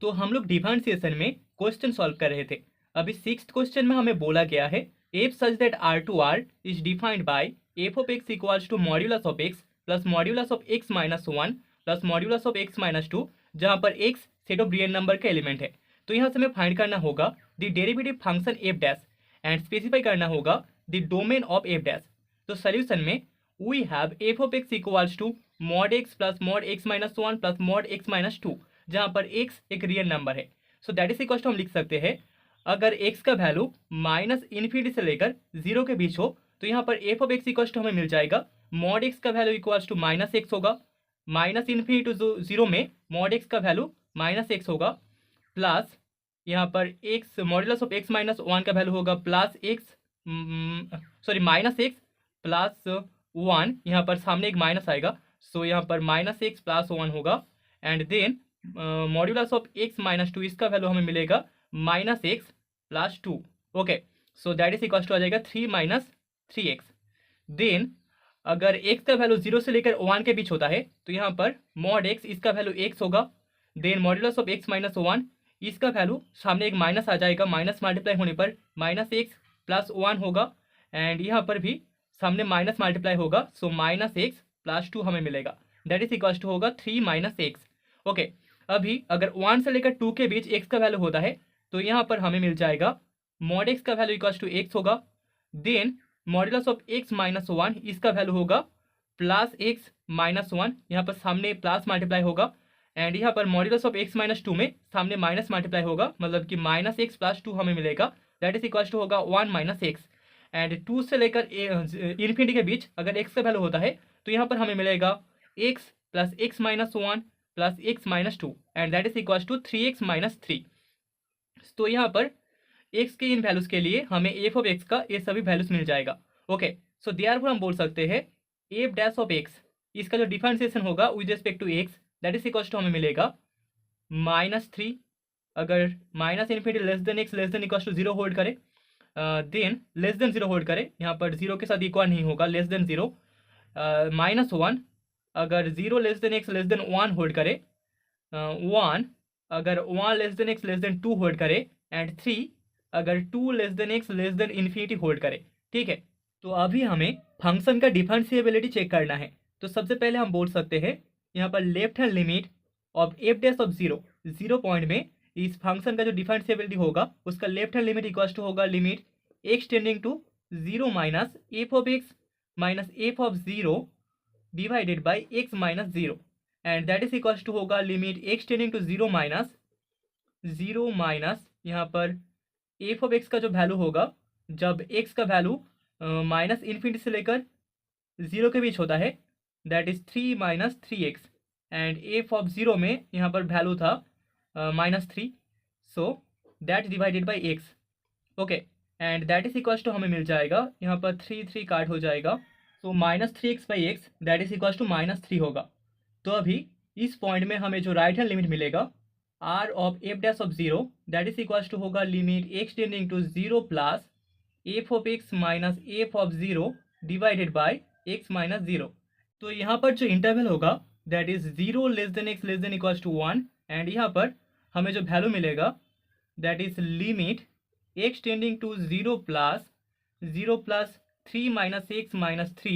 तो हम लोग डिफरेंशिएशन में क्वेश्चन सॉल्व कर रहे थे। अभी सिक्स्थ क्वेश्चन में हमें बोला गया है f such that R to R is defined by f of x equals to modulus of x plus modulus of x minus one plus modulus of x minus two, जहाँ पर x set of real number का element है। तो यहाँ से हमें find करना होगा the derivative function f dash and specify करना होगा the domain of f dash. तो सोल्यूशन में we have f of x equals to mod x plus mod x minus one plus mod x minus two, जहाँ पर x एक real number है। So that is equal to हम लिख सकते हैं अगर x का वैल्यू माइनस इन्फिनिटी से लेकर जीरो के बीच हो तो यहाँ पर f of x equal to हमें मिल जाएगा मॉड एक्स का value equals to minus x होगा, माइनस इन्फिनिटी टू जीरो में मॉड एक्स का वैल्यू माइनस एक्स होगा, प्लस यहाँ पर x modulus of x minus one का वैल्यू होगा plus x sorry minus x plus one, यहाँ पर सामने एक माइनस आएगा सो यहाँ पर माइनस एक्स प्लस वन होगा, and then modulus of x minus two इसका वैल्यू हमें मिलेगा minus x plus two. Okay, so that is equal to आ जाएगा three minus three x. Then अगर एक्स का वैल्यू जीरो से लेकर वन के बीच होता है तो यहाँ पर मॉड एक्स इसका वैल्यू एक्स होगा, then modulus of x minus one इसका वैल्यू सामने एक माइनस आ जाएगा, माइनस मल्टीप्लाई होने पर माइनस एक्स प्लस वन होगा, एंड यहाँ पर भी सामने माइनस मल्टीप्लाई होगा so minus x plus two हमें मिलेगा, दैट इज इक्वल टू होगा थ्री माइनस एक्स। ओके, अभी अगर वन से लेकर टू के बीच एक्स का वैल्यू होता है तो यहाँ पर हमें मिल जाएगा मॉड एक्स का वैल्यू इक्वल टू एक्स होगा, then modulus of x minus one इसका वैल्यू होगा प्लस एक्स माइनस वन, यहाँ पर सामने प्लस मल्टीप्लाई होगा, एंड यहाँ पर modulus of x minus two में सामने माइनस मल्टीप्लाई होगा, मतलब कि माइनस एक्स प्लस टू हमें मिलेगा, दैट इज इक्वल टू होगा one minus x. And two से लेकर इन्फिनिटी के बीच अगर एक्स का वैल्यू होता है तो यहाँ पर हमें मिलेगा x plus x minus one plus x minus two, and that is equal to three x minus three. तो यहाँ पर एक्स के इन वैल्यूज के लिए हमें एफ ऑफ एक्स का ये सभी वैल्यूज मिल जाएगा। ओके, सो देयरफॉर हम बोल सकते हैं एफ डैश ऑफ एक्स इसका जो डिफरेंशिएशन होगा with respect to x that is equal to हमें मिलेगा माइनस थ्री, अगर minus infinity less than x less than equal to zero hold करे, then less than zero hold करे, यहाँ पर जीरो के साथ इक्वल नहीं होगा, less than zero, minus one अगर zero less than x less than one hold करे, वन अगर one less than x less than two hold करे, एंड थ्री अगर two less than x less than infinity hold करे। ठीक है, तो अभी हमें फंक्शन का डिफरेंशिएबिलिटी चेक करना है। तो सबसे पहले हम बोल सकते हैं यहाँ पर left hand limit of f dash of zero, zero point में इस फंक्शन का जो डिफरेंशिएबिलिटी होगा उसका left hand limit equals to होगा limit x tending to zero minus f of x minus f of zero divided by x minus zero, and that is equals to होगा limit x tending to zero minus यहाँ पर f of x का जो value होगा जब x का value minus infinity से लेकर जीरो के बीच होता है that is three minus three x, and f of zero में यहाँ पर वैल्यू था minus three, so that divided by x. Okay, and that is equals to हमें मिल जाएगा यहाँ पर थ्री थ्री काट हो जाएगा, तो minus three x by x that is equals to minus three होगा। तो अभी इस पॉइंट में हमें जो राइट हैंड लिमिट मिलेगा R of f dash of zero that is equals to होगा limit x tending to zero plus f of x minus f of zero divided by x minus zero. तो यहाँ पर जो interval होगा that is zero less than x less than equals to one, and यहाँ पर हमें जो value मिलेगा that is limit x tending to zero plus three minus x minus three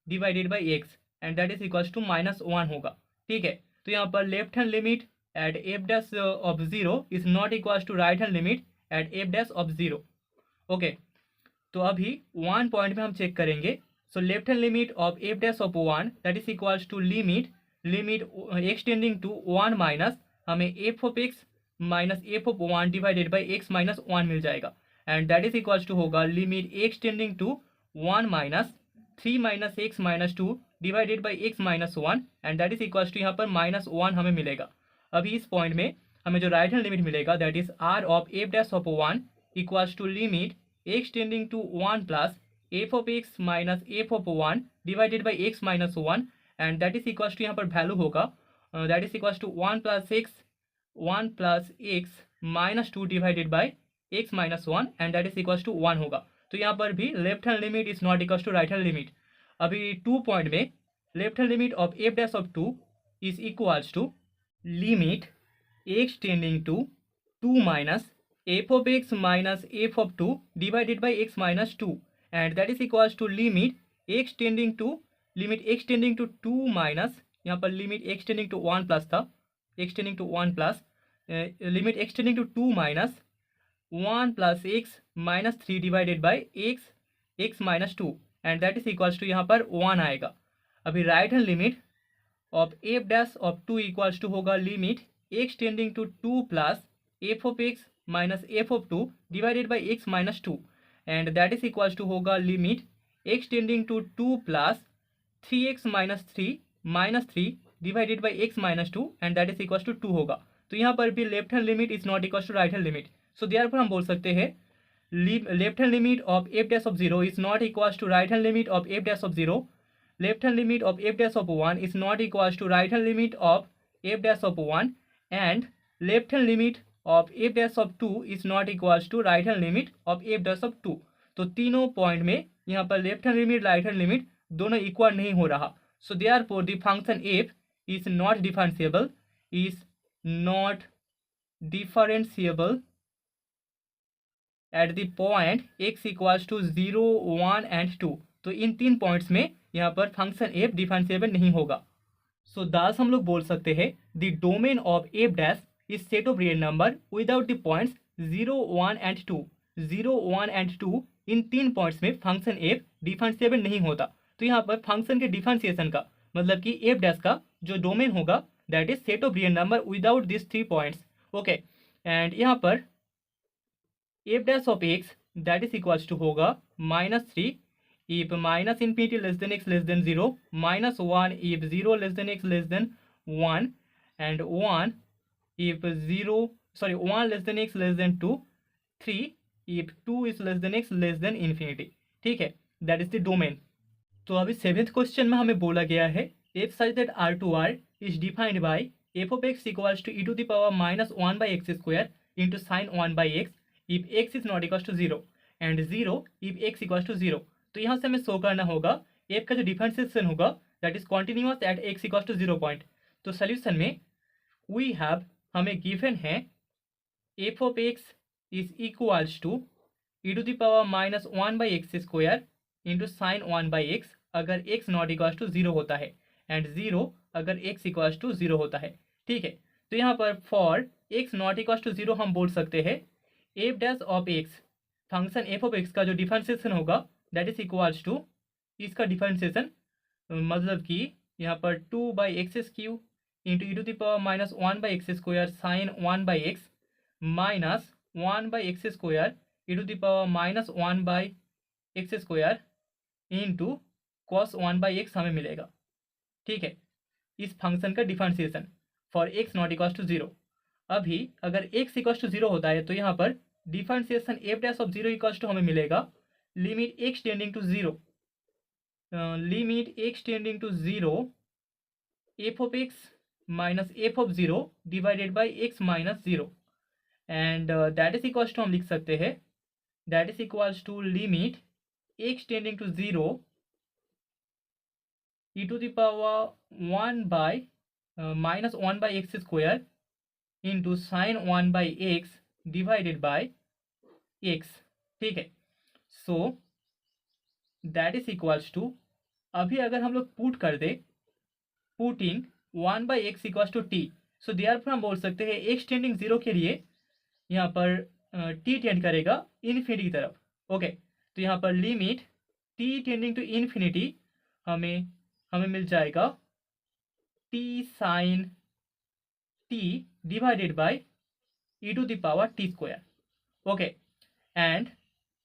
divided by x, and that is equals to minus one होगा। ठीक है, तो यहाँ पर left hand limit at f dash of zero is not equals to right hand limit at f dash of zero. Okay, तो अभी one point में हम चेक करेंगे। So left hand limit of f dash of one that is equals to limit x tending to one minus हमें f of x minus f of one divided by x minus one मिल जाएगा, and that is equals to होगा limit x tending to one minus three minus x minus two divided by x minus one, and that is equals to यहाँ पर minus one हमें मिलेगा। अभी इस point में हमें जो राइट हैंड लिमिट मिलेगा that is R of f dash of one equals to limit x tending to one plus f of x minus f of one divided by x minus one, and that is equals to यहाँ पर value होगा that is equals to one plus x minus two divided by x minus one, and that is equals to one होगा। तो यहाँ पर भी left hand limit is not equals to right hand limit. अभी two point में left hand limit of f dash of two is equals to limit x tending to 2 minus f of x minus f of 2 divided by x minus 2, and that is equals to limit x tending to 2 minus, यहाँ पर limit x tending to 1 plus था, x tending to 1 plus limit x tending to 2 minus 1 plus x minus 3 divided by x minus 2, and that is equals to यहाँ पर 1 आएगा। अभी right hand limit of f dash of 2 equals to होगा limit x tending to 2 plus f of x minus f of 2 divided by x minus 2, and that is equals to होगा limit x tending to 2 plus 3x minus 3 divided by x minus 2, and that is equals to 2 होगा। तो यहाँ पर भी left hand limit is not equals to right hand limit, so therefore हम बोल सकते हैं left hand limit of f dash of 0 is not equals to right hand limit of f dash of 0, left hand limit of f dash of 1 is not equals to right hand limit of f dash of 1, and left hand limit of f dash of 2 is not equals to right hand limit of f dash of 2। तो तीनों point में यहाँ पर left hand limit right hand limit दोनों equal नहीं हो रहा, so therefore the function f is not differentiable at the point x equals to 0, 1 and 2। तो इन तीन पॉइंट्स में यहाँ पर फंक्शन f डिफरेंशिएबल नहीं होगा। सो दास हम लोग बोल सकते हैं the domain of f dash is set of real number without the points 0, 1 and 2। 0, 1 and 2 इन तीन पॉइंट्स में फंक्शन f डिफरेंशिएबल नहीं होता। तो यहाँ पर फंक्शन के डिफरेंशिएशन का मतलब कि f डैश का जो डोमेन होगा that is set of real number without this 3 points. Okay, and यहाँ पर f dash of x that is equals to होगा -3 if minus infinity less than x less than 0, -1 if 0 less than x less than 1, and 1 if 1 less than x less than 2, 3 if 2 is less than x less than infinity। ठीक है, that is the domain. तो अभी 7th question में हमें बोला गया है f such that R2R is defined by f of x equals to e to the power -1 by x square into sin 1 by x if x is not equals to 0, and 0 if x equals to 0। तो यहाँ से हमें show करना होगा f का जो differentiation होगा that is continuous at x equals to 0 point. तो सोल्यूशन में वी हैव हमें गिवन है f of x is equals to e to the power -1 by x square into sine 1 by x अगर x not equals to 0 होता है, and 0 अगर x equals to 0 होता है। ठीक है, तो यहाँ पर for x not equals to 0 हम बोल सकते हैं f dash of x function f of x का जो डिफरेंशिएशन होगा दैट इज इक्वल्स टू इसका डिफरेंशिएशन मतलब कि यहाँ पर 2 by x cube into e to the power -1 by x square sine 1 by x minus 1 by x square e to the power -1 by x square into cos 1 by x हमें मिलेगा। ठीक है, इस फंक्शन का differentiation for x not equals to 0। अभी अगर x equals to 0 होता है तो यहाँ पर differentiation f dash of 0 equals to हमें मिलेगा limit x tending to 0, limit x tending to 0 f of x minus f of 0 divided by x minus 0, and that is equals to हम लिख सकते हैं that is equals to limit x tending to 0 e to the power 1 by -1 by x square into sine 1 by x divided by x. ठीक है, so that is equals to अभी अगर हम लोग पुट कर दे putting 1 by x equals to t, so therefore हम बोल सकते हैं एक्स टेंडिंग 0 के लिए यहाँ पर टी टेंड करेगा इन्फिनिटी की तरफ। ओके, तो यहाँ पर limit t tending to infinity हमें मिल जाएगा t sine t divided by e to the power t square. Okay, and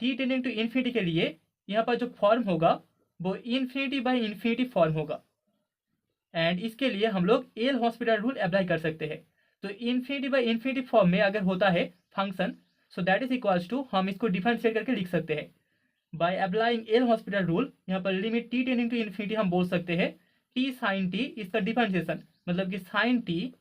t tending to infinity के लिए यहाँ पर जो फॉर्म होगा वो इन्फिनिटी बाई इन्फिनिटी फॉर्म होगा, एंड इसके लिए हम लोग एल हॉस्पिटल रूल अप्लाई कर सकते हैं। तो इन्फिनिटी बाई इन्फिनिटी फॉर्म में अगर होता है function, so that is equals to हम इसको डिफरेंशिएट करके लिख सकते हैं by applying L hospital rule. यहाँ पर limit t tending to infinity हम बोल सकते हैं टी साइन टी, इसका डिफरेंशिएशन मतलब कि sine t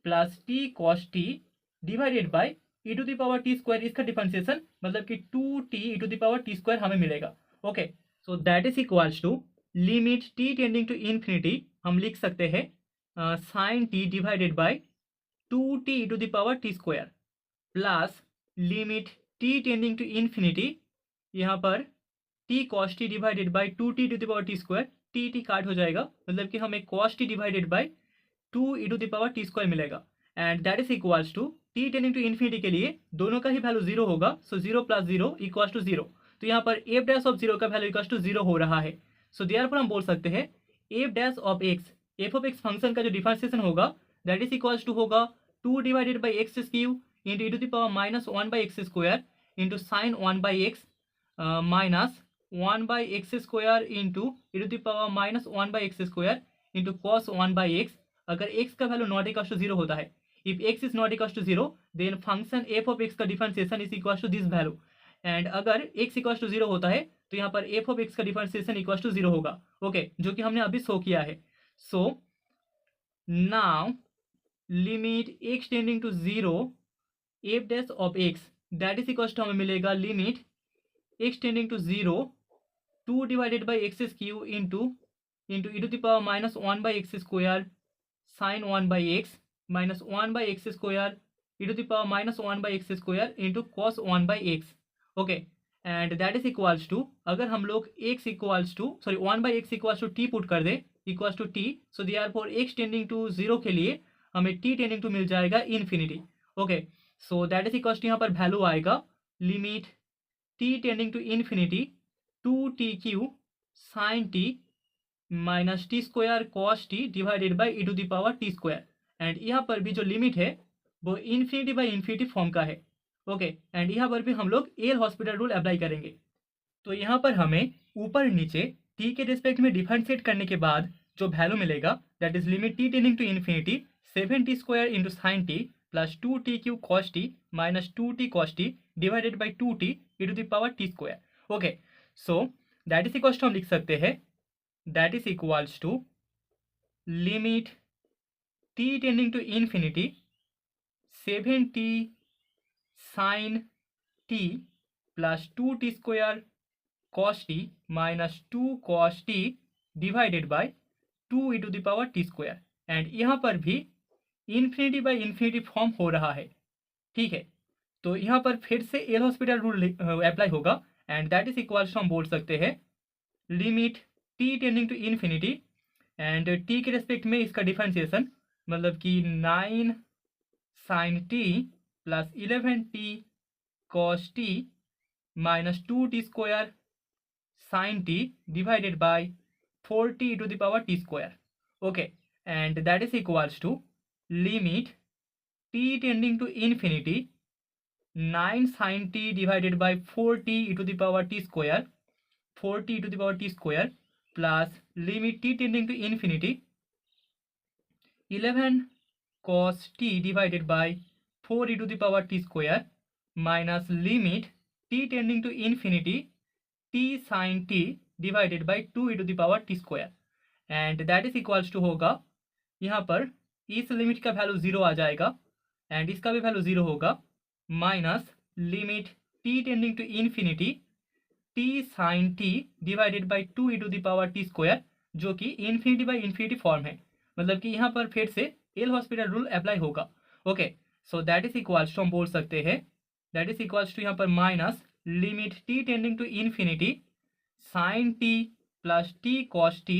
plus t cos t divided by e to the power t square, इसका डिफरेंशिएशन मतलब कि 2t e to the power t square हमें मिलेगा। Okay, so that is equals to limit t tending to infinity हम लिख सकते हैं sine t divided by 2t e to the power t square plus limit t tending to infinity, यहाँ पर t cos t divided by 2t to the power t square, t काट हो जाएगा, मतलब कि हमें cos t divided by 2 e to the power t square मिलेगा, and that is equals to t tending to infinity के लिए दोनों का ही वैल्यू जीरो होगा, so zero plus zero equals to zero. तो यहाँ पर एफ डैश ऑफ जीरो का वैल्यू इक्वल्स टू जीरो हो रहा है। सो देयरफॉर हम बोल सकते हैं f dash of x, f of x function का जो डिफरेंशिएशन होगा दैट इज इक्वल्स टू होगा 2 divided by x cube into e to the power minus 1 by x square into sine 1 by x minus 1 by x square into e to the power minus 1 by x square into cos 1 by x. अगर x का value not equals to zero होता है, if x is not equals to zero then function f of x का differentiation is equals to this value, and अगर x equals to zero होता है तो यहाँ पर f ऑफ x का डिफरेंशिएशन इक्वल्स टू जीरो होगा। ओके, जो कि हमने अभी शो किया है। So now limit x tending to zero f dash of x that is equals to हमें मिलेगा limit x tending to zero 2 divided by x cube into into e to the power minus 1 by x square sine 1 by x minus 1 by x square e to the power minus 1 by x square into cos 1 by x. Okay, and that is equals to, अगर हम लोग x equals to 1 by x equals to t put कर दे equals to t, so therefore x tending to zero के लिए हमें t tending to मिल जाएगा infinity. Okay, so that is equals to यहाँ पर वैल्यू आएगा limit t tending to infinity 2t cube sine t minus t square cos t divided by e to the power t square, and यहाँ पर भी जो limit है वो infinity by infinity form का है। ओके, एंड यहाँ पर भी हम लोग एल हॉस्पिटल रूल अप्लाई करेंगे। तो यहाँ पर हमें ऊपर नीचे टी के रिस्पेक्ट में डिफरेंशिएट करने के बाद जो वैल्यू मिलेगा that is limit t tending to infinity 7t square into sine t plus 2t cube cos t minus 2t cos t divided by 2t e to the power t square. Okay, so that is equals to हम लिख सकते हैं that is equals to limit t tending to infinity 7t sin t plus 2t square cos t minus 2 cos t divided by 2 e to the power t square, and यहाँ पर भी infinity by infinity form हो रहा है। ठीक है, तो यहाँ पर फिर से एल हॉस्पिटल रूल अप्लाई होगा, and that is equals to हम बोल सकते हैं limit t tending to infinity, and t के रेस्पेक्ट में इसका डिफरेंशिएशन मतलब कि 9 sine t plus 11t cos t minus 2t square sine t divided by 4t to the power t square. Okay, and that is equals to limit t tending to infinity 9 sine t divided by 4t to the power t square 4t to the power t square plus limit t tending to infinity 11 cos t divided by 4 e to the power t square minus limit t tending to infinity t sin t divided by 2 e to the power t square, and that is equals to होगा यहाँ पर इस limit का value zero आ जाएगा and इसका भी value zero होगा minus limit t tending to infinity t sin t divided by 2 e to the power t square, जो कि इन्फिनिटी बाई इन्फिनिटी फॉर्म है, मतलब कि यहाँ पर फिर से एल हॉस्पिटल रूल अप्लाई होगा। Okay, so that is equals to हम बोल सकते हैं दैट इज इक्वल्स टू यहाँ पर minus limit t tending to infinity sine t plus t cos t,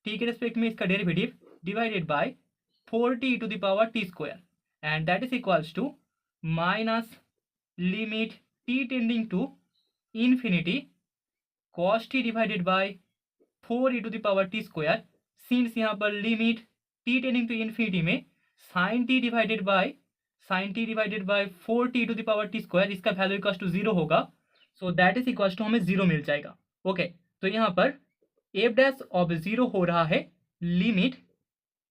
t के रेस्पेक्ट में इसका derivative divided by 4t to the power t square, and that is equals to minus limit t tending to infinity cos t divided by 4 e to the power t square, since यहाँ पर limit t tending to infinity में sin t divided by 4t to the power t square इसका value equals to zero होगा, so that is equals to हमें zero मिल जाएगा। Okay, तो यहाँ पर एफ डैश ऑफ जीरो हो रहा है limit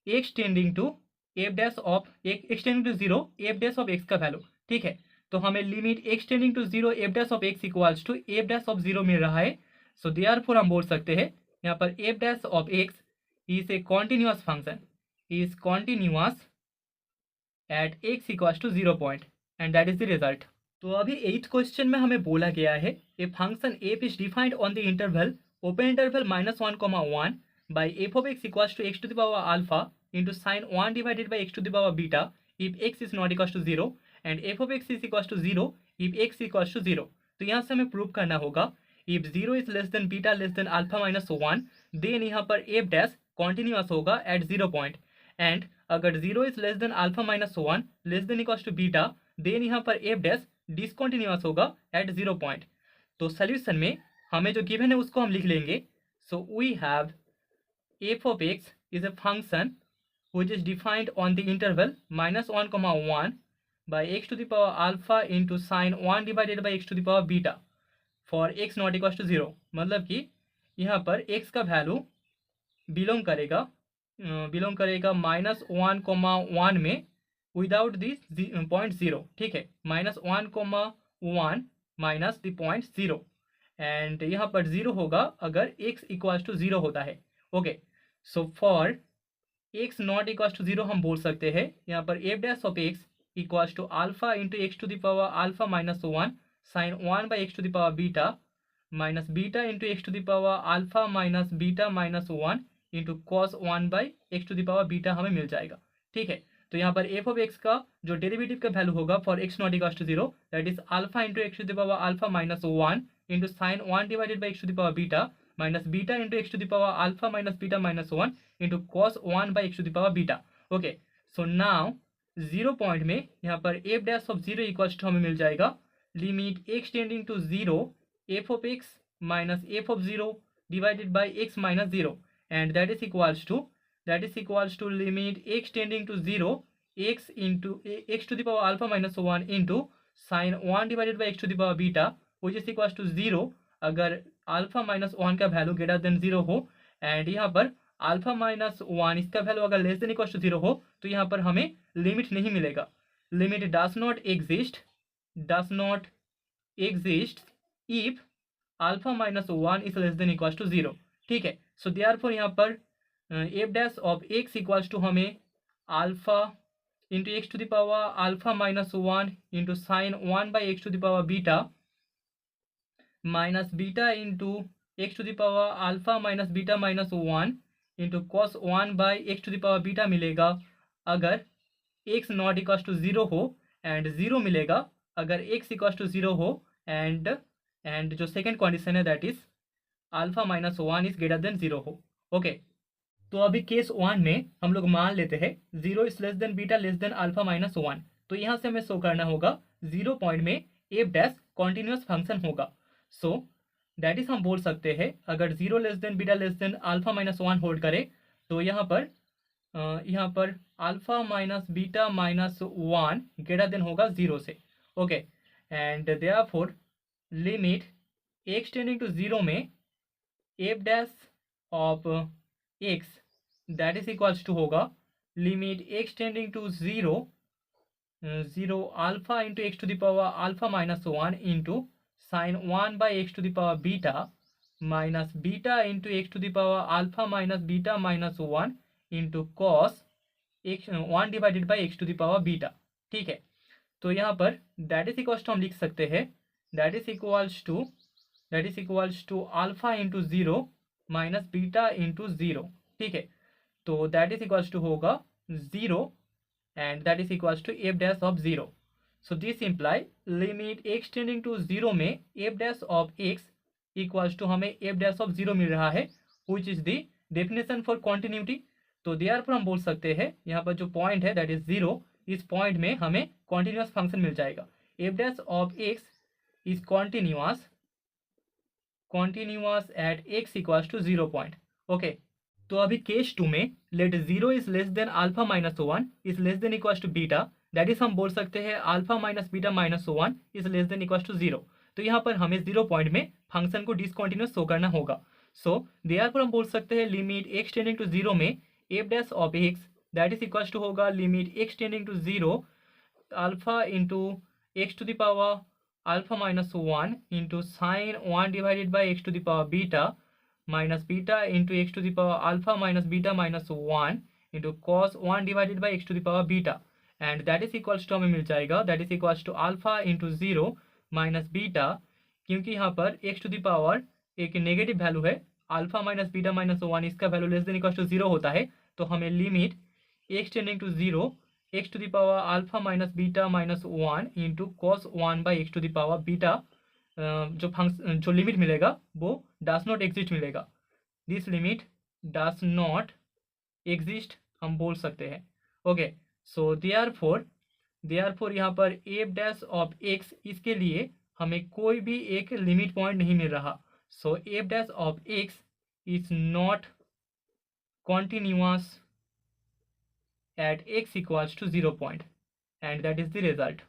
x tending to f dash of x tending to zero f dash of x का वैल्यू। ठीक है, तो हमें limit x tending to zero f dash of x equals to f dash of zero मिल रहा है, so therefore हम बोल सकते हैं यहाँ पर f dash of x is a continuous function, is continuous at x equals to 0 point, and that is the result. तो अभी 8th क्वेश्चन में हमें बोला गया है a function f is defined on the interval open interval -1, 1 by f of x equals to x to the power alpha into sine 1 divided by x to the power beta if x is not equal to 0 and f of x is equal to 0 if x equal to 0। तो यहाँ से हमें prove करना होगा if 0 is less than beta less than alpha minus 1 then यहाँ पर f dash continuous होगा at 0 point. And अगर 0 is less than alpha minus 1 less than equal to beta then यहाँ पर एफ डैश डिसकॉन्टिन्यूअस होगा at 0 point. तो solution में हमें जो गिवन है उसको हम लिख लेंगे। So we have f of x is a function which is defined on the interval -1, 1 by x to the power alpha into sin 1 divided by x to the power beta for x not equals to 0। मतलब कि यहाँ पर x का value belong करेगा -1, 1 में without this point 0। ठीक है, -1, 1 minus the point 0 and यहाँ पर 0 होगा अगर x इक्वल्स टू 0 होता है। Okay, so for x not equals to 0 हम बोल सकते हैं यहाँ पर f dash of x equals to alpha into x to the power alpha minus 1 sine 1 by x to the power beta minus beta into x to the power alpha minus beta minus 1 into cos 1 by x to the power beta हमें मिल जाएगा। ठीक है, तो यहाँ पर f of x का जो डेरिवेटिव का वैल्यू होगा for x not equals to 0 that is alpha into x to the power alpha minus 1 into sine 1 divided by x to the power beta minus beta into x to the power alpha minus beta minus 1 into cos 1 by x to the power beta. Okay, so now 0 point में यहाँ पर f dash of 0 equals to हमें मिल जाएगा limit x tending to 0 f of x minus f of 0 divided by x minus 0 and that is equals to limit x tending to 0 x into x to the power alpha minus 1 into sine 1 divided by x to the power beta which is equals to 0 अगर alpha minus 1 का value greater than 0 हो and यहाँ पर alpha minus 1 इसका value अगर less than equal to 0 हो तो यहाँ पर हमें लिमिट नहीं मिलेगा। Limit does not exist if alpha minus 1 is less than equal to 0। ठीक है, सो देयरफॉर यहाँ पर f dash of x equals to हमें alpha into x to the power alpha minus 1 into sine 1 by x to the power beta minus beta into x to the power alpha minus beta minus 1 into cos 1 by x to the power beta मिलेगा अगर x not equals to 0 हो and 0 मिलेगा अगर x equals to 0 हो and जो second condition है that is alpha minus 1 is greater than 0 हो। Okay, तो अभी केस 1 में हम लोग मान लेते हैं 0 is less than beta less than alpha minus 1। तो यहाँ से हमें शो करना होगा 0 पॉइंट में एफ डैश कॉन्टिन्यूअस फंक्शन होगा। सो दैट इज हम बोल सकते हैं अगर 0 less than beta less than alpha minus 1 hold करे तो यहाँ पर alpha minus beta minus 1 greater than होगा 0 से। Okay, and therefore limit x tending to 0 में f dash of x that is equals to होगा limit x tending to 0 alpha into x to the power alpha minus 1 into sine 1 by x to the power beta minus beta into x to the power alpha minus beta minus 1 into cos 1 divided by x to the power beta. ठीक है, तो यहाँ पर that is equals to हम लिख सकते हैं that is equals to alpha into 0 minus beta into 0। ठीक है, तो दैट इज इक्वल्स टू होगा 0 and that is equals to f dash of 0। So this imply limit x tending to 0 में f dash of x equals to हमें f dash of 0 मिल रहा है which is the definition for continuity. तो therefore हम बोल सकते हैं यहाँ पर जो पॉइंट है दैट इज 0 इस पॉइंट में हमें कॉन्टिन्यूअस फंक्शन मिल जाएगा। F dash of x is continuous at x equals to 0 point. Okay, तो अभी केस 2 में let 0 is less than alpha minus 1 is less than equals to beta that is हम बोल सकते हैं alpha minus beta minus 1 is less than equals to 0। तो यहाँ पर हमें 0 पॉइंट में फंक्शन को डिसकॉन्टिन्यूअस शो करना होगा। सो देयरफॉर हम बोल सकते हैं लिमिट एक्स टेंडिंग टू 0 में f dash of x that is equals to होगा limit x tending to 0 alpha into x to the power alpha minus 1 into sine 1 divided by x to the power beta minus beta into x to the power alpha minus beta minus 1 into cos 1 divided by x to the power beta and that is equals to हमें मिल जाएगा that is equals to alpha into 0 minus beta क्योंकि यहाँ पर x to the power एक negative value है alpha minus beta minus 1 इसका value less than equals to 0 होता है तो हमें limit x tending to 0 x to the power alpha minus beta minus 1 into cos 1 by x to the power beta, जो limit मिलेगा वो does not exist मिलेगा। This limit does not exist हम बोल सकते हैं। ओके, सो देयरफॉर यहाँ पर एफ डैश ऑफ एक्स, इसके लिए हमें कोई भी एक लिमिट पॉइंट नहीं मिल रहा। So f dash of x is not continuous at x equals to 0 point, and that is the result.